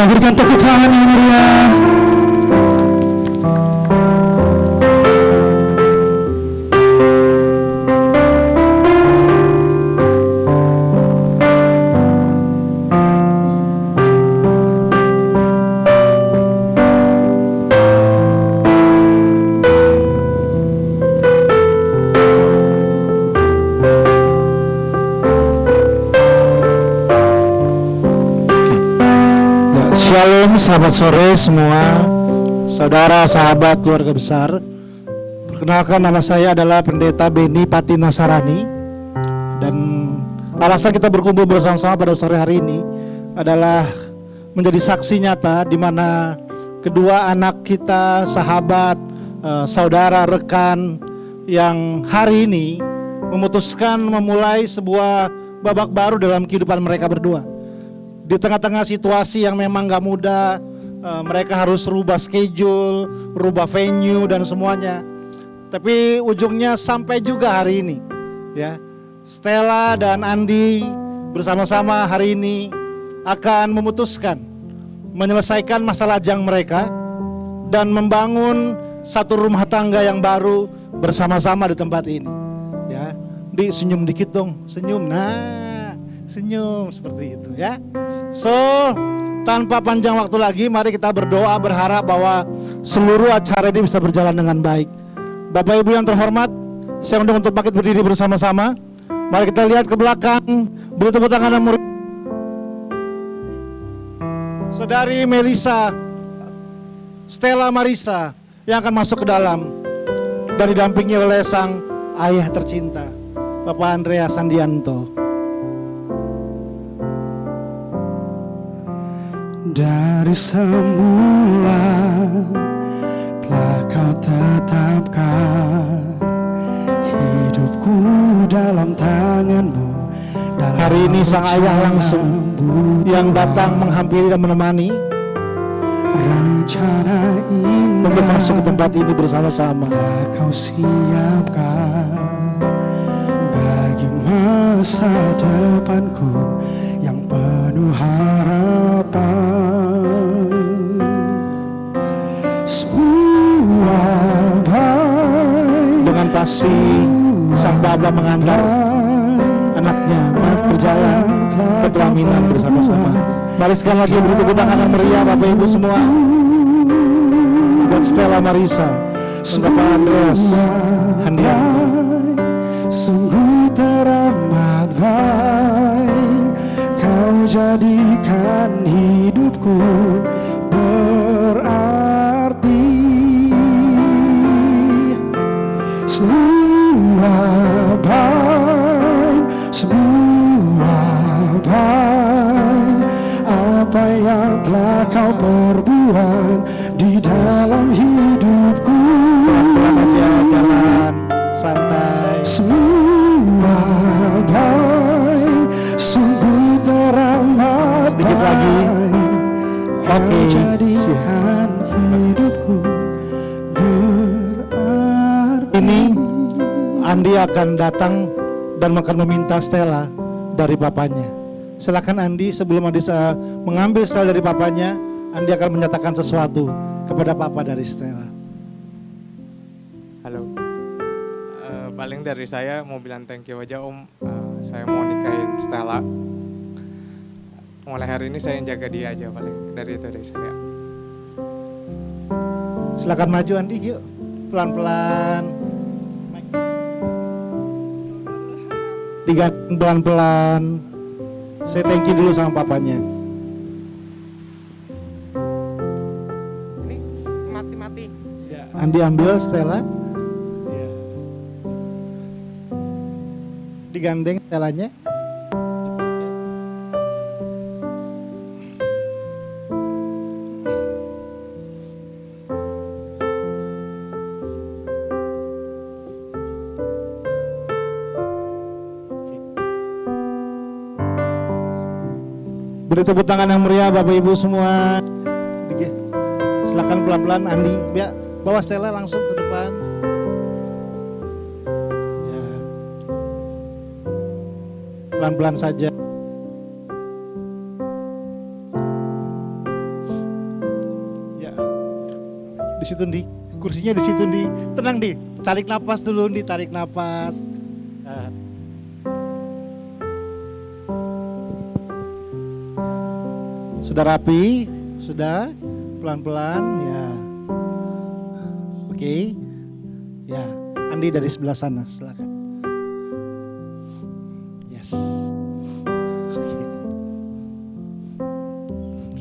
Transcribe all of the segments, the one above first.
Kita berikan tepuk tangan yang meriah. Shalom sahabat sore semua, saudara sahabat keluarga besar. Perkenalkan, nama saya adalah Pendeta Beni Pati Nasarani. Dan alasan kita berkumpul bersama-sama pada sore hari ini adalah menjadi saksi nyata di mana kedua anak kita, sahabat, saudara, rekan yang hari ini memutuskan memulai sebuah babak baru dalam kehidupan mereka berdua. Di tengah-tengah situasi yang memang gak mudah, mereka harus rubah schedule, rubah venue dan semuanya. Tapi ujungnya sampai juga hari ini, ya. Stella dan Andi bersama-sama hari ini akan memutuskan menyelesaikan masa lajang mereka dan membangun satu rumah tangga yang baru bersama-sama di tempat ini. Ya, di senyum dikit dong, senyum. Nah, senyum seperti itu, ya. So, tanpa panjang waktu lagi, mari kita berdoa berharap bahwa seluruh acara ini bisa berjalan dengan baik. Bapak Ibu yang terhormat, saya undang untuk bangkit berdiri bersama-sama. Mari kita lihat ke belakang, beri tepuk tangan yang meriah. Saudari Melisa, Stella Marisa yang akan masuk ke dalam dan didampingi oleh sang ayah tercinta, Bapak Andreas Sandianto. Dari semula telah kau tetapkan hidupku dalam tanganmu. Hari ini sang ayah langsung yang datang menghampiri dan menemani rencana indah untuk masuk ke tempat ini bersama-sama. Telah kau siapkan bagi masa depanku yang penuh harapan. Dengan pasti sang bapa mengantar anaknya berjalan ke pelaminan bersama-sama. Mari sekali lagi beri tepuk tangan yang meriah Bapak Ibu semua buat Stella Marisa dan Bapak Andreas Handianto. Sungguh teramat baik kau jadikan hidupku berarti. Semua baik, semua baik, apa yang telah kau perbuat di dalam hidupku. Pelan-pelan aja, jalan santai. Semua baik, sungguh teramat baik. Sedikit lagi. Oke, jadikan hidupku berarti. Ini Andi akan datang dan akan meminta Stella dari papanya. Silakan Andi, sebelum Andi mengambil Stella dari papanya, Andi akan menyatakan sesuatu kepada papa dari Stella. Halo, paling dari saya mau bilang thank you aja Om. Saya mau nikahin Stella. Mulai hari ini saya yang jaga dia aja, paling dari itu dari saya. Silakan maju Andi, yuk pelan-pelan. Digantung pelan-pelan. Saya thank you dulu sama papanya. Ini mati-mati. Ya, Andi ambil Stella. Ya. Digandeng Stellanya. Beri tepuk tangan yang meriah Bapak Ibu semua. Silakan pelan-pelan Andi, ya, bawa Stella langsung ke depan. Ya. Pelan-pelan saja. Di situ Ndi, kursinya di situ Ndi. Tenang Ndi, tarik napas dulu Ndi, tarik napas. Nah. Sudah rapi, sudah pelan-pelan ya. Oke, ya. Andi dari sebelah sana, silakan. Yes. Oke.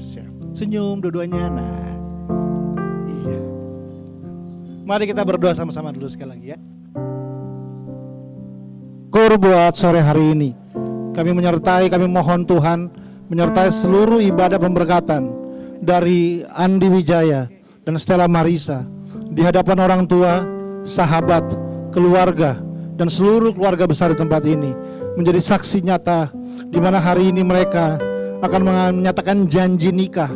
Siap. Senyum dua-duanya. Nah, iya. Mari kita berdoa sama-sama dulu sekali lagi ya. Syukur buat sore hari ini. Kami menyertai, kami mohon Tuhan menyertai seluruh ibadah pemberkatan dari Andi Wijaya dan Stella Marisa di hadapan orang tua, sahabat, keluarga, dan seluruh keluarga besar di tempat ini menjadi saksi nyata di mana hari ini mereka akan menyatakan janji nikah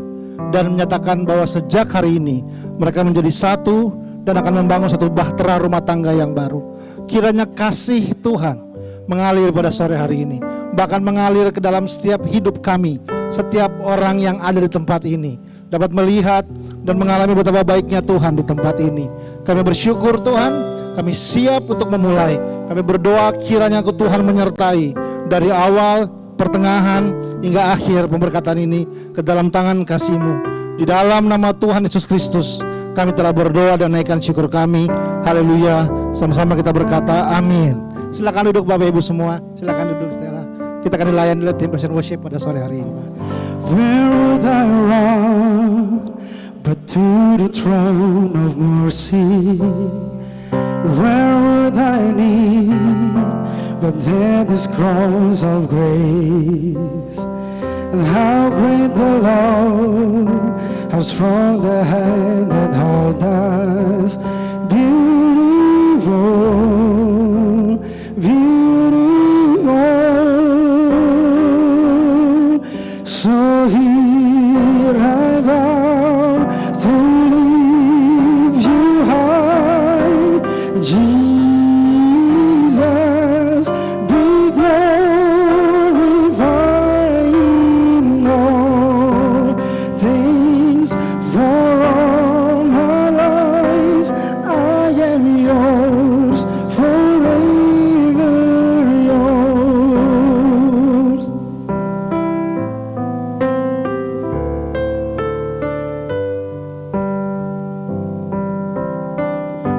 dan menyatakan bahwa sejak hari ini mereka menjadi satu dan akan membangun satu bahtera rumah tangga yang baru. Kiranya kasih Tuhan mengalir pada sore hari ini, bahkan mengalir ke dalam setiap hidup kami. Setiap orang yang ada di tempat ini dapat melihat dan mengalami betapa baiknya Tuhan di tempat ini. Kami bersyukur Tuhan, kami siap untuk memulai. Kami berdoa kiranya Tuhan menyertai dari awal, pertengahan, hingga akhir pemberkatan ini ke dalam tangan kasih-Mu. Di dalam nama Tuhan Yesus Kristus kami telah berdoa dan naikkan syukur kami. Haleluya. Sama-sama kita berkata amin. Silakan duduk Bapak Ibu semua. Silakan duduk Stella. Kita akan dilayani oleh tim Passion Worship pada sore hari ini. Where would I run but to the throne of mercy? Where would I kneel but there this cross of grace? And how great the love, how strong the hand that holds us. Beautiful, beautiful. So here I bow to lift you high, Jesus, be glorified in all things. For all my life I am yours, forever yours.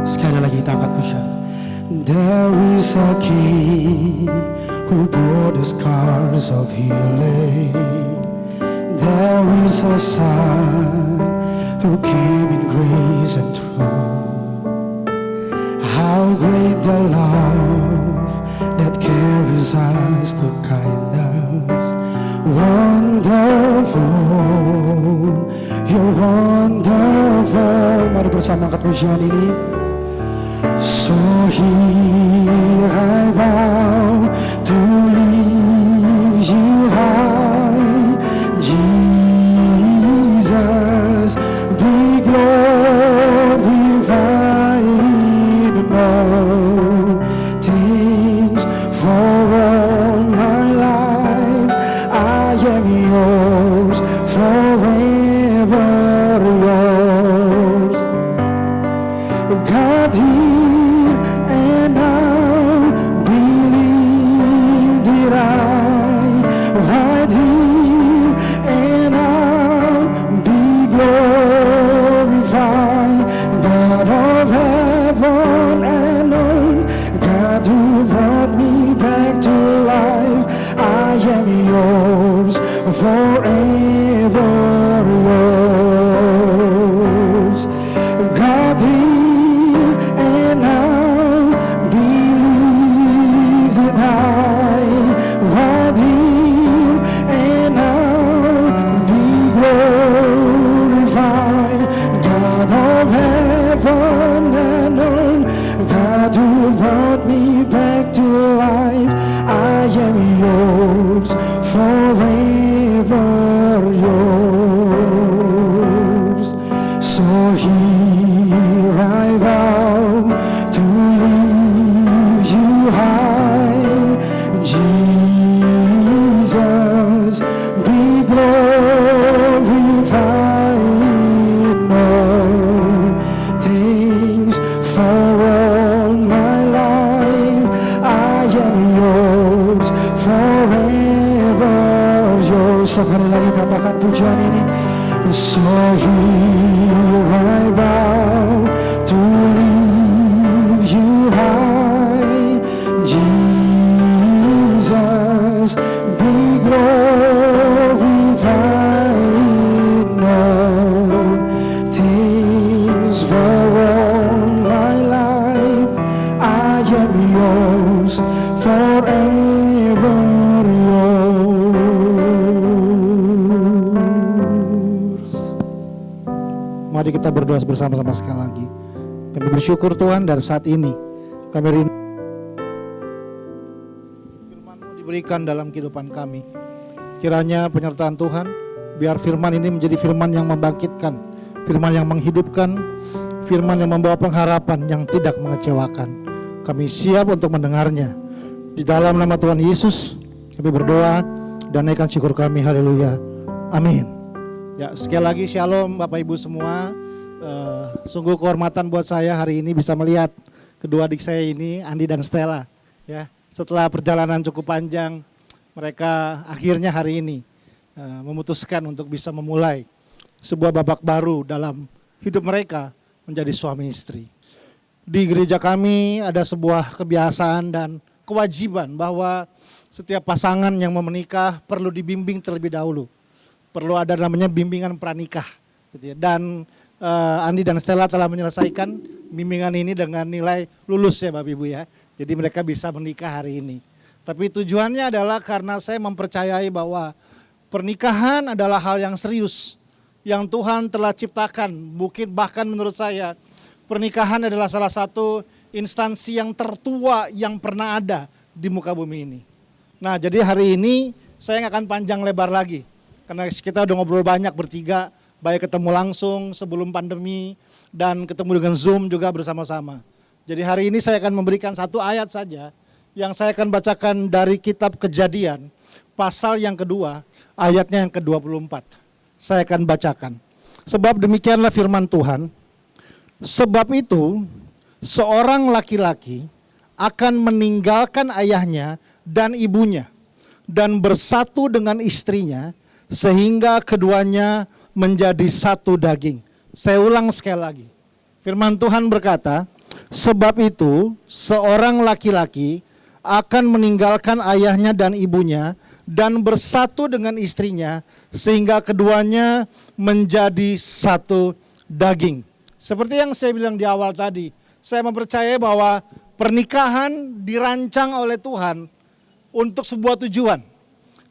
Sekali lagi kita angkat pujian. There is a King who bore the scars of healing. There is a Son who came in grace and truth. How great the love that carries us to kindness. Wonderful, you're wonderful. Mari bersama angkat pujian ini. So here I bow to lift you high, Jesus, be glorified in all things. For all my life I am yours, forever yours. God, here and now, believe that right here and now, be glorified. God of heaven and earth, God who brought me back to life, I am yours, forever yours. God, here and now, believe that right here and now, be glorified. God of heaven and earth, God who brought me back to life, I am yours, forever yours. So here I vow to lift you high, Jesus, be glorified in all Sekali lagi katakan pujian ini. So here I bow to lift you high, Jesus, be glorified in all things. For all my life I am yours, forever yours. Mari kita berdoa bersama-sama sekali lagi. Kami bersyukur Tuhan, dan saat ini kami rindu firman-Mu diberikan dalam kehidupan kami. Kiranya penyertaan Tuhan, biar firman ini menjadi firman yang membangkitkan, firman yang menghidupkan, firman yang membawa pengharapan yang tidak mengecewakan. Kami siap untuk mendengarnya. Di dalam nama Tuhan Yesus kami berdoa dan naikkan syukur kami. Haleluya. Amin. Ya, sekali lagi shalom Bapak Ibu semua. Sungguh kehormatan buat saya hari ini bisa melihat kedua adik saya ini, Andi dan Stella. Ya, setelah perjalanan cukup panjang, mereka akhirnya hari ini memutuskan untuk bisa memulai sebuah babak baru dalam hidup mereka menjadi suami istri. Di gereja kami ada sebuah kebiasaan dan kewajiban bahwa setiap pasangan yang mau menikah perlu dibimbing terlebih dahulu. Perlu ada namanya bimbingan pranikah, gitu ya. Dan Andi dan Stella telah menyelesaikan bimbingan ini dengan nilai lulus ya Bapak Ibu ya. Jadi mereka bisa menikah hari ini. Tapi tujuannya adalah karena saya mempercayai bahwa pernikahan adalah hal yang serius yang Tuhan telah ciptakan. Mungkin bahkan menurut saya pernikahan adalah salah satu instansi yang tertua yang pernah ada di muka bumi ini. Nah, jadi hari ini saya nggak akan panjang lebar lagi. Karena kita udah ngobrol banyak bertiga, baik ketemu langsung sebelum pandemi dan ketemu dengan Zoom juga bersama-sama. Jadi hari ini saya akan memberikan satu ayat saja yang saya akan bacakan dari kitab Kejadian, pasal yang kedua, ayatnya yang ke-24. Saya akan bacakan. Sebab demikianlah firman Tuhan, sebab itu seorang laki-laki akan meninggalkan ayahnya dan ibunya dan bersatu dengan istrinya, sehingga keduanya menjadi satu daging. Saya ulang sekali lagi. Firman Tuhan berkata, sebab itu seorang laki-laki akan meninggalkan ayahnya dan ibunya dan bersatu dengan istrinya, sehingga keduanya menjadi satu daging. Seperti yang saya bilang di awal tadi, saya mempercayai bahwa pernikahan dirancang oleh Tuhan untuk sebuah tujuan.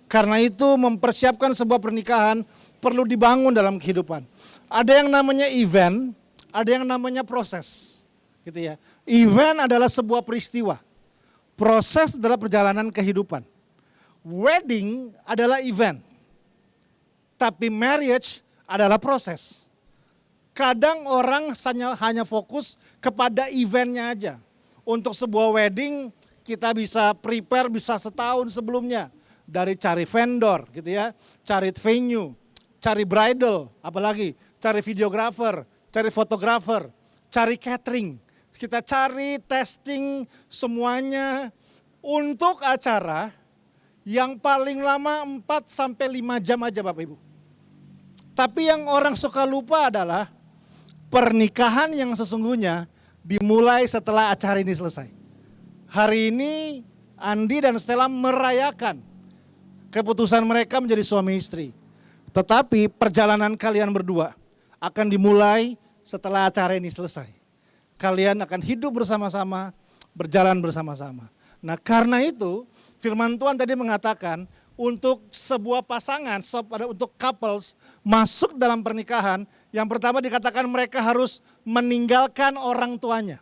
Karena itu mempersiapkan sebuah pernikahan perlu dibangun dalam kehidupan. Ada yang namanya event, ada yang namanya proses. Gitu ya. Event adalah sebuah peristiwa. Proses adalah perjalanan kehidupan. Wedding adalah event. Tapi marriage adalah proses. Kadang orang hanya fokus kepada eventnya aja. Untuk sebuah wedding kita bisa prepare bisa setahun sebelumnya. Dari cari vendor gitu ya, cari venue, cari bridal, apalagi cari videographer, cari fotografer, cari catering. Kita cari testing semuanya untuk acara yang paling lama 4 sampai 5 jam aja Bapak Ibu. Tapi yang orang suka lupa adalah pernikahan yang sesungguhnya dimulai setelah acara ini selesai. Hari ini Andi dan Stella merayakan keputusan mereka menjadi suami istri. Tetapi perjalanan kalian berdua akan dimulai setelah acara ini selesai. Kalian akan hidup bersama-sama, berjalan bersama-sama. Nah, karena itu firman Tuhan tadi mengatakan untuk sebuah pasangan, untuk couples masuk dalam pernikahan, yang pertama dikatakan mereka harus meninggalkan orang tuanya.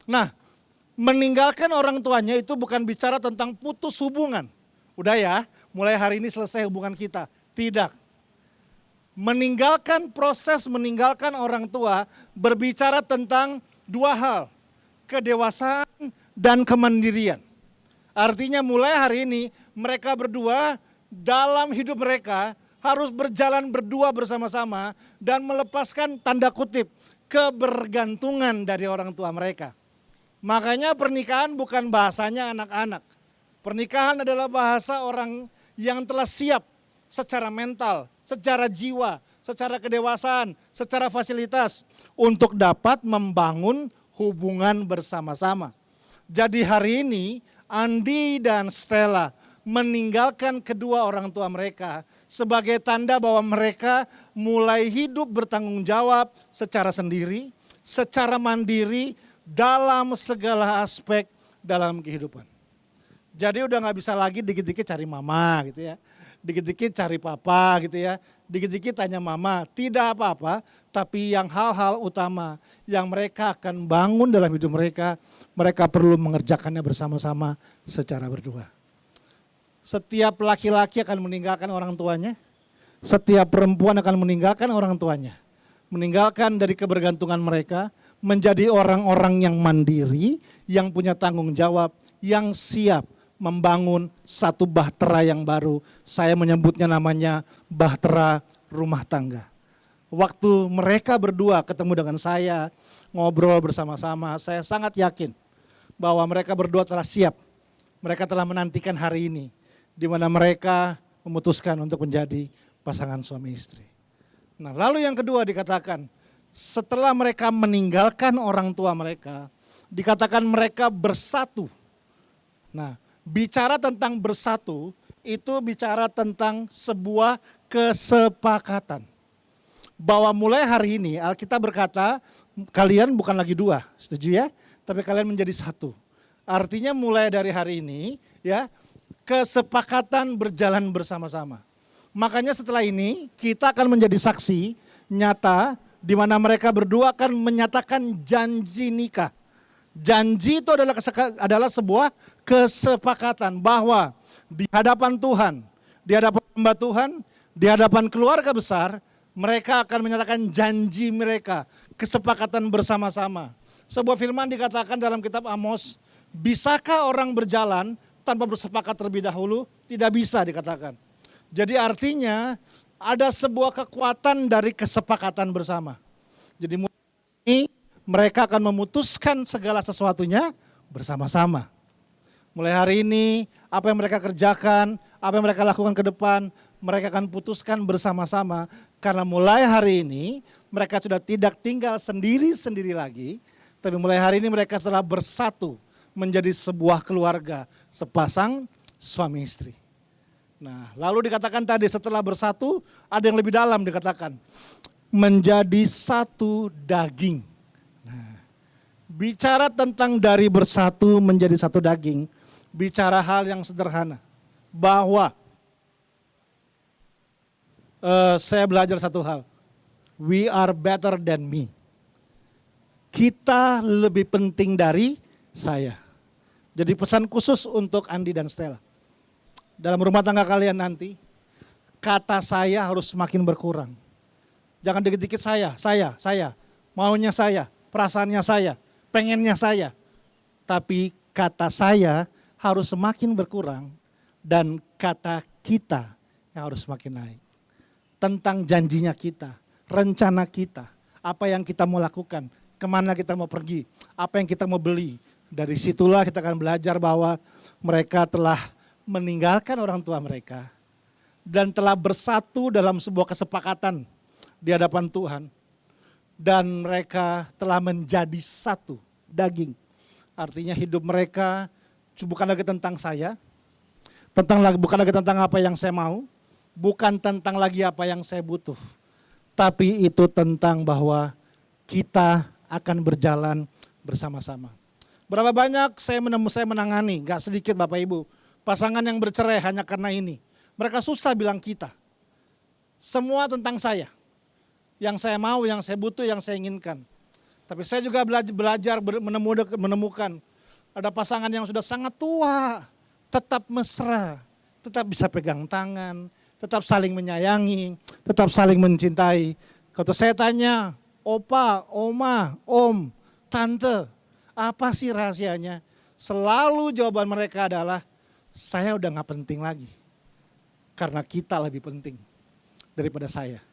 Nah, meninggalkan orang tuanya itu bukan bicara tentang putus hubungan. Udah ya, mulai hari ini selesai hubungan kita. Tidak. Meninggalkan orang tua berbicara tentang dua hal. Kedewasaan dan kemandirian. Artinya mulai hari ini mereka berdua dalam hidup mereka harus berjalan berdua bersama-sama dan melepaskan tanda kutip kebergantungan dari orang tua mereka. Makanya pernikahan bukan bahasanya anak-anak. Pernikahan adalah bahasa orang yang telah siap secara mental, secara jiwa, secara kedewasaan, secara fasilitas untuk dapat membangun hubungan bersama-sama. Jadi hari ini Andi dan Stella meninggalkan kedua orang tua mereka sebagai tanda bahwa mereka mulai hidup bertanggung jawab secara sendiri, secara mandiri dalam segala aspek dalam kehidupan. Jadi udah nggak bisa lagi dikit-dikit cari mama gitu ya, dikit-dikit cari papa gitu ya, dikit-dikit tanya mama, tidak apa-apa, tapi yang hal-hal utama yang mereka akan bangun dalam hidup mereka, mereka perlu mengerjakannya bersama-sama secara berdua. Setiap laki-laki akan meninggalkan orang tuanya, setiap perempuan akan meninggalkan orang tuanya. Meninggalkan dari kebergantungan mereka, menjadi orang-orang yang mandiri, yang punya tanggung jawab, yang siap membangun satu bahtera yang baru. Saya menyebutnya namanya bahtera rumah tangga. Waktu mereka berdua ketemu dengan saya, ngobrol bersama-sama, saya sangat yakin bahwa mereka berdua telah siap. Mereka telah menantikan hari ini, di mana mereka memutuskan untuk menjadi pasangan suami istri. Nah, lalu yang kedua dikatakan, setelah mereka meninggalkan orang tua mereka, dikatakan mereka bersatu. Nah, bicara tentang bersatu, itu bicara tentang sebuah kesepakatan. Bahwa mulai hari ini Alkitab berkata, kalian bukan lagi dua, setuju ya? Tapi kalian menjadi satu. Artinya mulai dari hari ini, ya, kesepakatan berjalan bersama-sama. Makanya setelah ini kita akan menjadi saksi nyata di mana mereka berdua akan menyatakan janji nikah. Janji itu adalah sebuah kesepakatan bahwa di hadapan Tuhan, di hadapan hamba Tuhan, di hadapan keluarga besar, mereka akan menyatakan janji mereka, kesepakatan bersama-sama. Sebuah firman dikatakan dalam kitab Amos, bisakah orang berjalan tanpa bersepakat terlebih dahulu? Tidak bisa dikatakan. Jadi artinya ada sebuah kekuatan dari kesepakatan bersama. Jadi ini mereka akan memutuskan segala sesuatunya bersama-sama. Mulai hari ini apa yang mereka kerjakan, apa yang mereka lakukan ke depan, mereka akan putuskan bersama-sama. Karena mulai hari ini mereka sudah tidak tinggal sendiri-sendiri lagi, tapi mulai hari ini mereka telah bersatu menjadi sebuah keluarga, sepasang suami istri. Nah, lalu dikatakan tadi setelah bersatu, ada yang lebih dalam dikatakan, menjadi satu daging. Nah, bicara tentang dari bersatu menjadi satu daging, bicara hal yang sederhana, bahwa saya belajar satu hal, we are better than me. Kita lebih penting dari saya. Jadi pesan khusus untuk Andi dan Stella. Dalam rumah tangga kalian nanti, kata saya harus semakin berkurang. Jangan dikit-dikit saya, maunya saya, perasaannya saya, pengennya saya. Tapi kata saya harus semakin berkurang dan kata kita yang harus semakin naik. Tentang janjinya kita, rencana kita, apa yang kita mau lakukan, kemana kita mau pergi, apa yang kita mau beli. Dari situlah kita akan belajar bahwa mereka telah meninggalkan orang tua mereka dan telah bersatu dalam sebuah kesepakatan di hadapan Tuhan dan mereka telah menjadi satu daging. Artinya hidup mereka bukan lagi tentang saya, bukan lagi tentang apa yang saya mau, bukan tentang lagi apa yang saya butuh, tapi itu tentang bahwa kita akan berjalan bersama-sama. Berapa banyak saya menangani, gak sedikit Bapak Ibu, pasangan yang bercerai hanya karena ini. Mereka susah bilang kita. Semua tentang saya. Yang saya mau, yang saya butuh, yang saya inginkan. Tapi saya juga belajar menemukan ada pasangan yang sudah sangat tua, tetap mesra, tetap bisa pegang tangan, tetap saling menyayangi, tetap saling mencintai. Kalau saya tanya, opa, oma, om, tante, apa sih rahasianya? Selalu jawaban mereka adalah, saya udah gak penting lagi. Karena kita lebih penting daripada saya.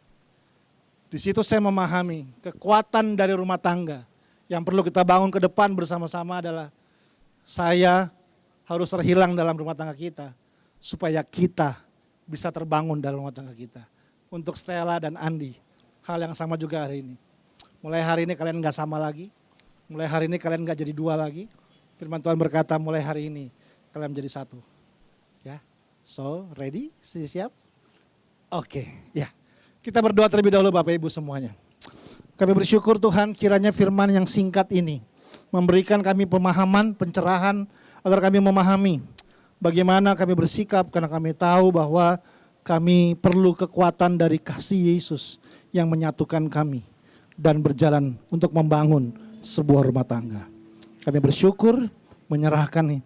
Di situ saya memahami kekuatan dari rumah tangga. Yang perlu kita bangun ke depan bersama-sama adalah, saya harus terhilang dalam rumah tangga kita. Supaya kita bisa terbangun dalam rumah tangga kita. Untuk Stella dan Andi, hal yang sama juga hari ini. Mulai hari ini kalian gak sama lagi, mulai hari ini kalian gak jadi dua lagi. Firman Tuhan berkata mulai hari ini kalian menjadi satu. Ya, so ready? Siap? Oke, ya. Kita berdoa terlebih dahulu Bapak Ibu semuanya. Kami bersyukur Tuhan kiranya firman yang singkat ini memberikan kami pemahaman, pencerahan agar kami memahami bagaimana kami bersikap karena kami tahu bahwa kami perlu kekuatan dari kasih Yesus yang menyatukan kami dan berjalan untuk membangun sebuah rumah tangga. Kami bersyukur menyerahkan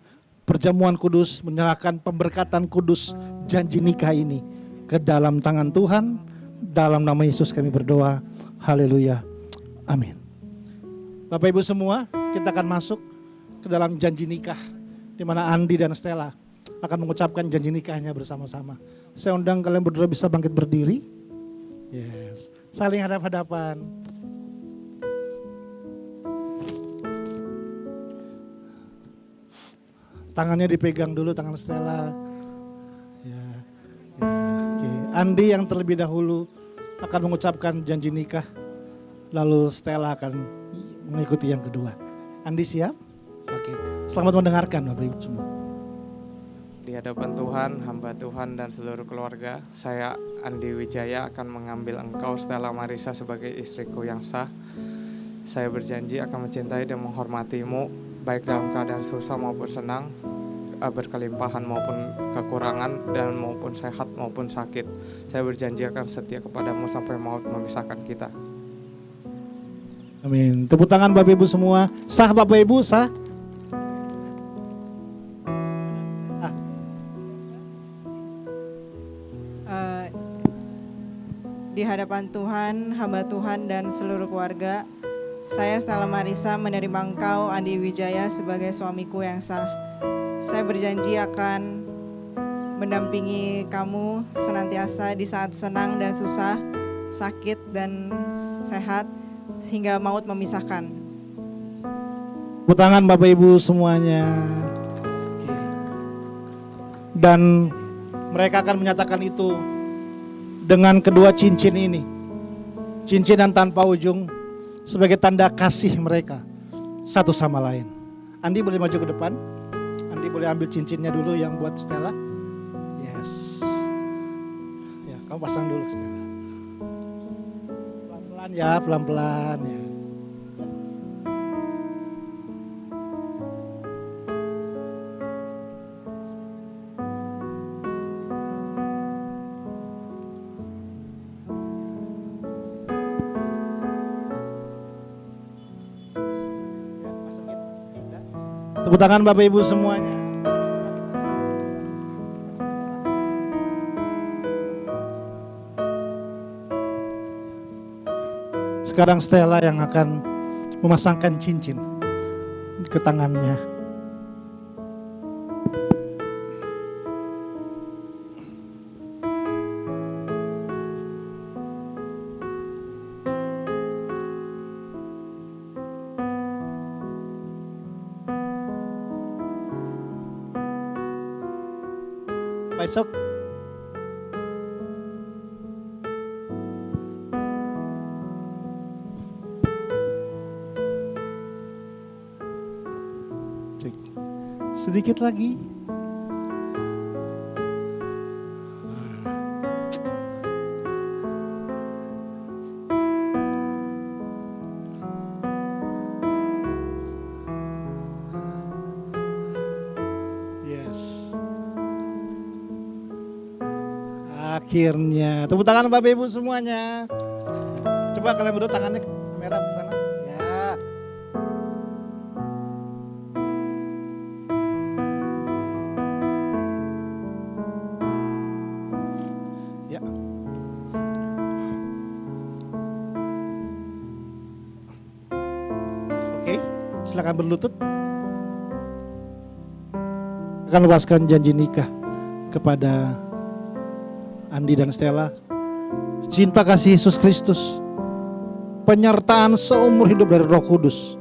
perjamuan kudus, menyerahkan pemberkatan kudus janji nikah ini ke dalam tangan Tuhan. Dalam nama Yesus kami berdoa. Haleluya. Amin. Bapak Ibu semua, kita akan masuk ke dalam janji nikah di mana Andi dan Stella akan mengucapkan janji nikahnya bersama-sama. Saya undang kalian berdua bisa bangkit berdiri. Yes. Saling hadap-hadapan. Tangannya dipegang dulu tangan Stella. Ya. Oke. Andi yang terlebih dahulu akan mengucapkan janji nikah. Lalu Stella akan mengikuti yang kedua. Andi siap? Oke. Selamat mendengarkan Bapak Ibu semua. Di hadapan Tuhan, hamba Tuhan dan seluruh keluarga, saya Andi Wijaya akan mengambil engkau Stella Marisa sebagai istriku yang sah. Saya berjanji akan mencintai dan menghormatimu baik dalam keadaan susah maupun senang, berkelimpahan maupun kekurangan, dan maupun sehat maupun sakit. Saya berjanji akan setia kepadamu sampai maut memisahkan kita. Amin. Tepuk tangan Bapak Ibu semua. Sah Bapak Ibu, sah. Di hadapan Tuhan, hamba Tuhan dan seluruh keluarga, saya Stella Marisa menerima engkau Andi Wijaya sebagai suamiku yang sah. Saya berjanji akan mendampingi kamu senantiasa di saat senang dan susah, sakit dan sehat, hingga maut memisahkan. Tepuk tangan Bapak Ibu semuanya. Oke. Dan mereka akan menyatakan itu dengan kedua cincin ini. Cincinan tanpa ujung sebagai tanda kasih mereka satu sama lain. Andi boleh maju ke depan. Andi boleh ambil cincinnya dulu yang buat Stella. Yes. Ya, kamu pasang dulu Stella. Pelan-pelan ya, pelan-pelan ya. Tepuk tangan Bapak Ibu semuanya. Sekarang Stella yang akan memasangkan cincin ke tangannya. Besok cek sedikit lagi. Yes. Akhirnya, tepuk tangan Bapak Ibu semuanya. Coba kalian berdua tangannya ke kamera di sana. Ya. Ya. Oke, silakan berlutut. Akan lepaskan janji nikah kepada Andi dan Stella. Cinta kasih Yesus Kristus, penyertaan seumur hidup dari Roh Kudus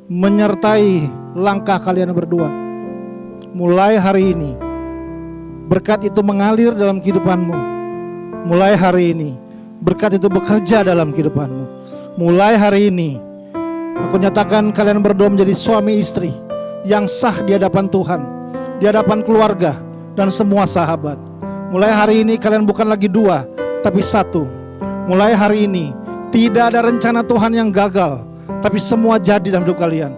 menyertai langkah kalian berdua. Mulai hari ini berkat itu mengalir dalam kehidupanmu. Mulai hari ini, berkat itu bekerja dalam kehidupanmu. Mulai hari ini, aku nyatakan kalian berdua menjadi suami istri yang sah di hadapan Tuhan, di hadapan keluarga dan semua sahabat. Mulai hari ini kalian bukan lagi dua, tapi satu. Mulai hari ini tidak ada rencana Tuhan yang gagal, tapi semua jadi dalam hidup kalian.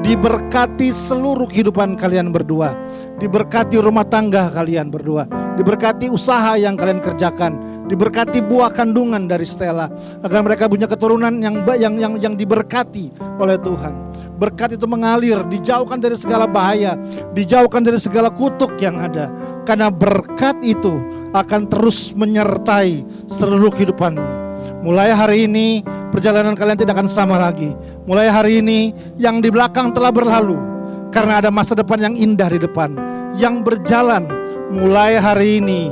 Diberkati seluruh kehidupan kalian berdua, diberkati rumah tangga kalian berdua, diberkati usaha yang kalian kerjakan, diberkati buah kandungan dari Stella, agar mereka punya keturunan yang diberkati oleh Tuhan. Berkat itu mengalir, dijauhkan dari segala bahaya, dijauhkan dari segala kutuk yang ada, karena berkat itu akan terus menyertai seluruh kehidupanmu. Mulai hari ini perjalanan kalian tidak akan sama lagi. Mulai hari ini yang di belakang telah berlalu, karena ada masa depan yang indah di depan yang berjalan. Mulai hari ini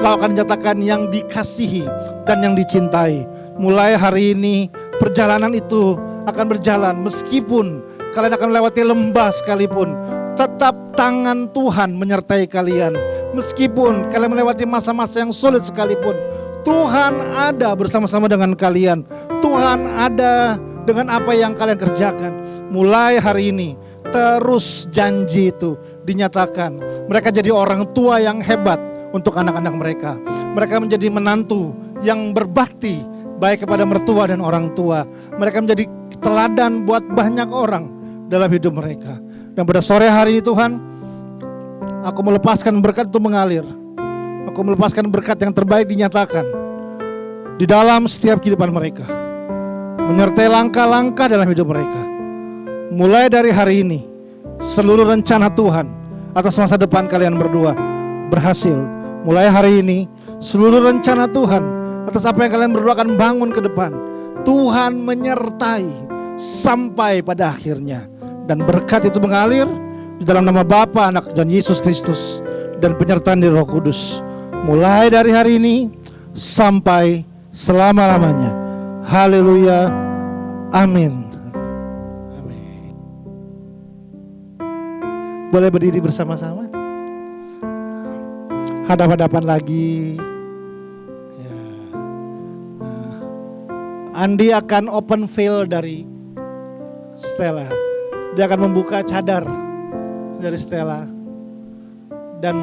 kau akan dinyatakan yang dikasihi dan yang dicintai. Mulai hari ini perjalanan itu akan berjalan, meskipun kalian akan melewati lembah sekalipun, tetap tangan Tuhan menyertai kalian. Meskipun kalian melewati masa-masa yang sulit sekalipun, Tuhan ada bersama-sama dengan kalian. Tuhan ada dengan apa yang kalian kerjakan. Mulai hari ini terus janji itu dinyatakan. Mereka jadi orang tua yang hebat untuk anak-anak mereka. Mereka menjadi menantu yang berbakti baik kepada mertua dan orang tua. Mereka menjadi teladan buat banyak orang dalam hidup mereka. Dan pada sore hari ini Tuhan, aku melepaskan berkat itu mengalir. Aku melepaskan berkat yang terbaik dinyatakan di dalam setiap kehidupan mereka, menyertai langkah-langkah dalam hidup mereka. Mulai dari hari ini, seluruh rencana Tuhan atas masa depan kalian berdua berhasil. Mulai hari ini, seluruh rencana Tuhan atas apa yang kalian berdua akan bangun ke depan, Tuhan menyertai sampai pada akhirnya. Dan berkat itu mengalir di dalam nama Bapa, Anak, dan Yesus Kristus, dan penyertaan dari Roh Kudus. Mulai dari hari ini sampai selama-lamanya. Haleluya. Amin. Amin. Boleh berdiri bersama-sama? Hadap-hadapan lagi. Ya. Nah, Andi akan open veil dari Stella. Dia akan membuka cadar dari Stella. Dan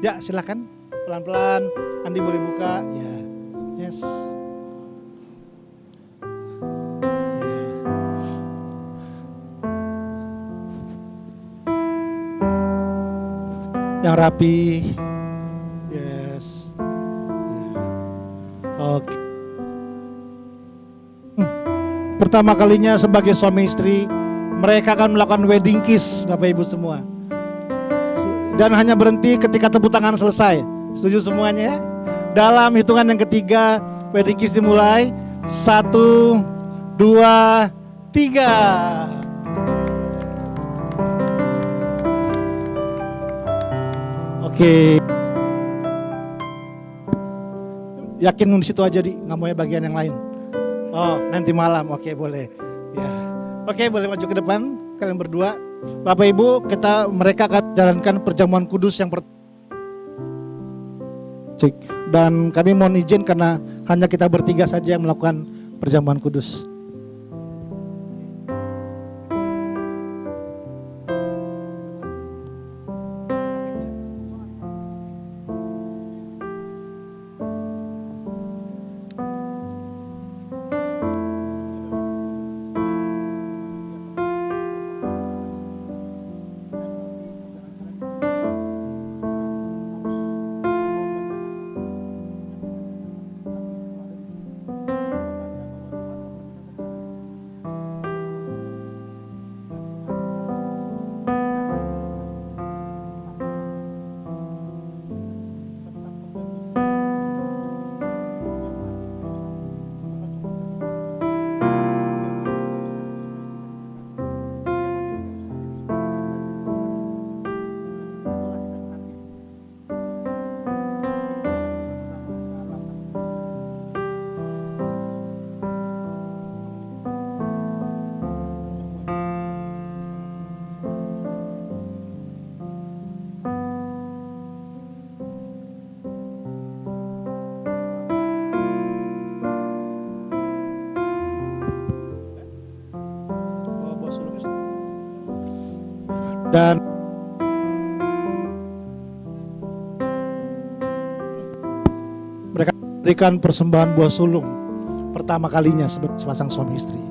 ya silakan pelan-pelan Andi boleh buka. Ya. Yes. Yang rapi. Yes. Oke. Pertama kalinya sebagai suami istri, mereka akan melakukan wedding kiss, Bapak Ibu semua. Dan hanya berhenti ketika tepuk tangan selesai. Setuju semuanya ya? Dalam hitungan yang ketiga, wedding kiss dimulai. 1, 2, 3. Oke. Yakin di situ aja, Di, nggak mau ya bagian yang lain. Oh, nanti malam. Oke, boleh. Ya. Oke, boleh maju ke depan kalian berdua. Bapak Ibu, mereka akan jalankan perjamuan kudus yang pertama. Dan kami mohon izin karena hanya kita bertiga saja yang melakukan perjamuan kudus. Dan mereka memberikan persembahan buah sulung pertama kalinya sebagai sepasang suami istri.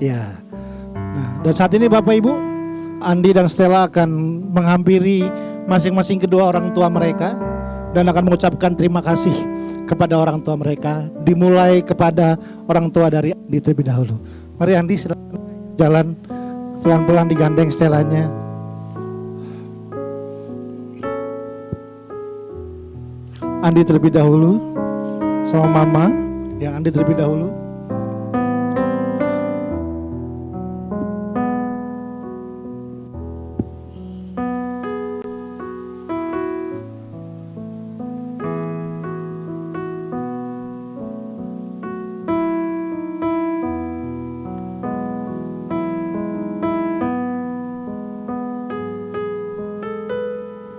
Ya. Nah, dan saat ini Bapak Ibu, Andi dan Stella akan menghampiri masing-masing kedua orang tua mereka dan akan mengucapkan terima kasih kepada orang tua mereka, dimulai kepada orang tua dari Andi terlebih dahulu. Mari Andi, silakan jalan pelan-pelan digandeng Stellanya. Andi terlebih dahulu sama Mama, ya Andi terlebih dahulu.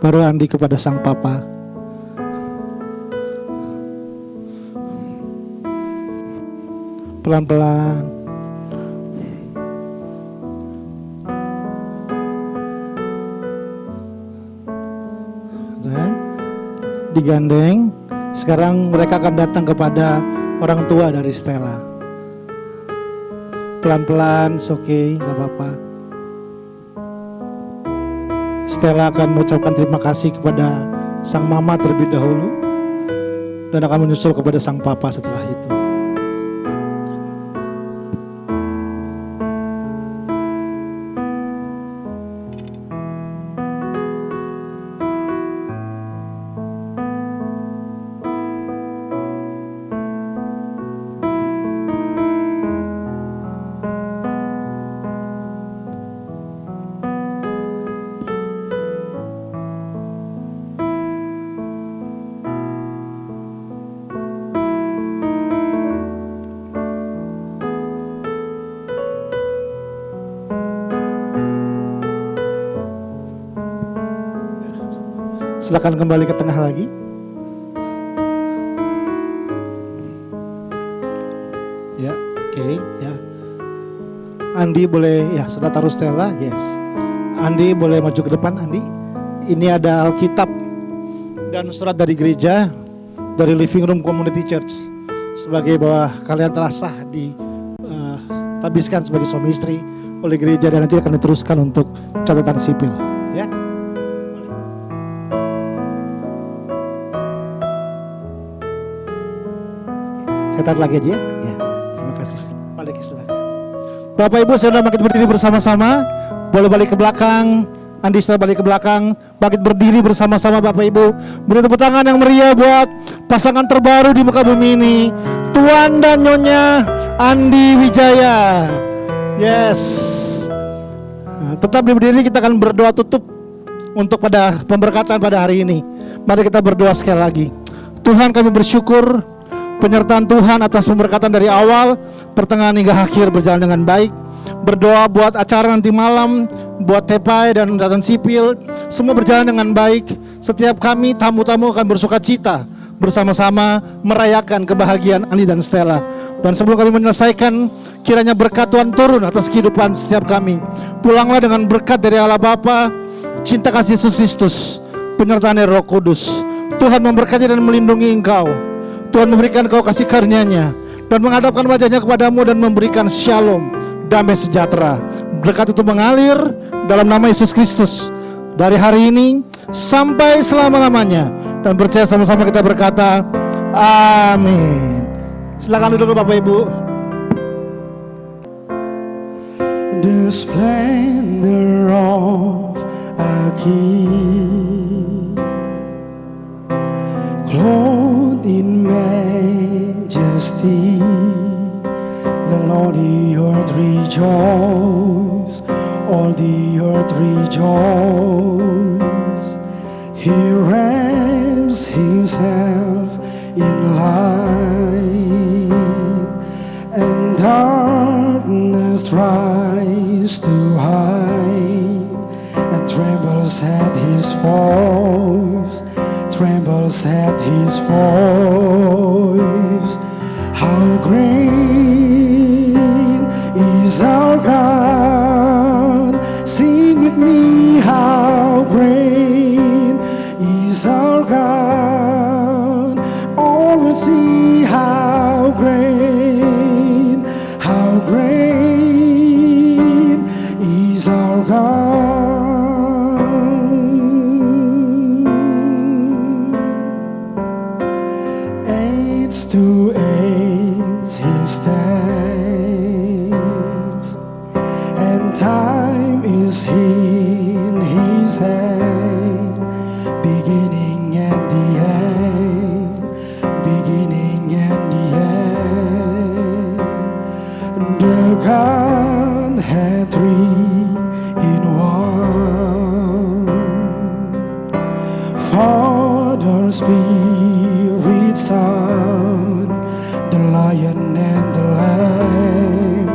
Baru Andi kepada sang papa. Pelan-pelan. Nah, digandeng. Sekarang mereka akan datang kepada orang tua dari Stella. Pelan-pelan, oke, gak apa-apa. Stella akan mengucapkan terima kasih kepada sang mama terlebih dahulu dan akan menyusul kepada sang papa setelah itu. Silakan kembali ke tengah lagi. Ya, oke, ya. Andi boleh, ya, setelah taruh Stella, yes. Andi boleh maju ke depan, Andi. Ini ada Alkitab dan surat dari gereja, dari Living Room Community Church, sebagai bahwa kalian telah sah ditabiskan sebagai suami istri oleh gereja dan nanti akan diteruskan untuk catatan sipil, ya. Catat lagi aja ya. Terima kasih. Balik silakan. Bapak Ibu, saudara bangkit berdiri bersama-sama. Boleh balik ke belakang. Andi sudah balik ke belakang. Bangkit berdiri bersama-sama Bapak Ibu. Beri tepuk tangan yang meriah buat pasangan terbaru di muka bumi ini, Tuan dan Nyonya Andi Wijaya. Yes. Nah, tetap berdiri, kita akan berdoa tutup untuk pada pemberkatan pada hari ini. Mari kita berdoa sekali lagi. Tuhan, kami bersyukur penyertaan Tuhan atas pemberkatan dari awal, pertengahan hingga akhir berjalan dengan baik. Berdoa buat acara nanti malam, buat TPI dan catatan sipil, semua berjalan dengan baik. Setiap kami tamu-tamu akan bersuka cita bersama-sama merayakan kebahagiaan Andi dan Stella. Dan sebelum kami menyelesaikan, kiranya berkat Tuhan turun atas kehidupan setiap kami. Pulanglah dengan berkat dari Allah Bapa, cinta kasih Yesus Kristus, penyertaan Roh Kudus. Tuhan memberkati dan melindungi engkau. Tuhan memberikan kau kasih karunia-Nya dan menghadapkan wajahnya kepadamu dan memberikan shalom, damai sejahtera. Berkat itu mengalir dalam nama Yesus Kristus dari hari ini sampai selama-lamanya. Dan percaya sama-sama kita berkata, amin. Silakan duduk Bapak Ibu. The splendor of a king, clothed in majesty, let all the earth rejoice, all the earth rejoice. He wraps himself in light, and darkness tries to hide. voice, trembles at his voice. How great is our God. Sing with me, how great is our God. All will see how great is our God. Age to age he stands, and time is in his hand, beginning and the end, beginning and the end. The Godhead three in one, Father, Spirit, Son, the Lion and the Lamb,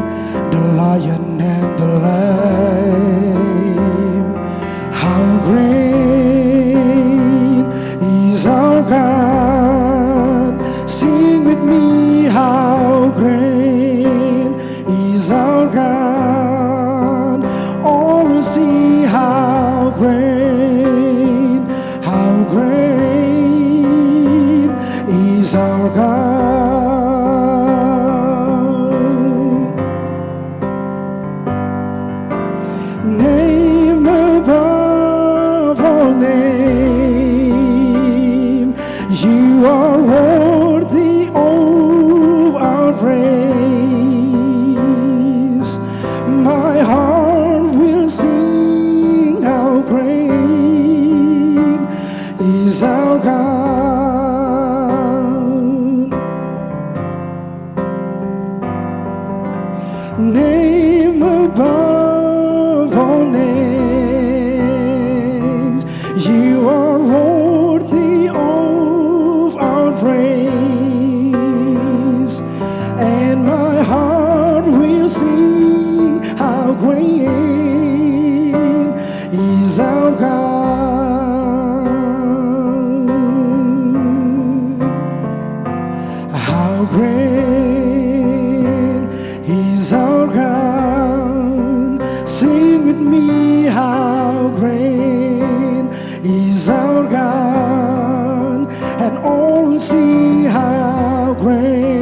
the Lion and the Lamb. How great is our God. Sing with me, how great is our God. All will see how great is our God. Name above all name, you are worthy of our praise. My heart will sing how great is our God. Name above all names, you are worthy of our praise, and my heart will sing how great is our God. How great is our God. Sing with me, how great is our God, and all will see how great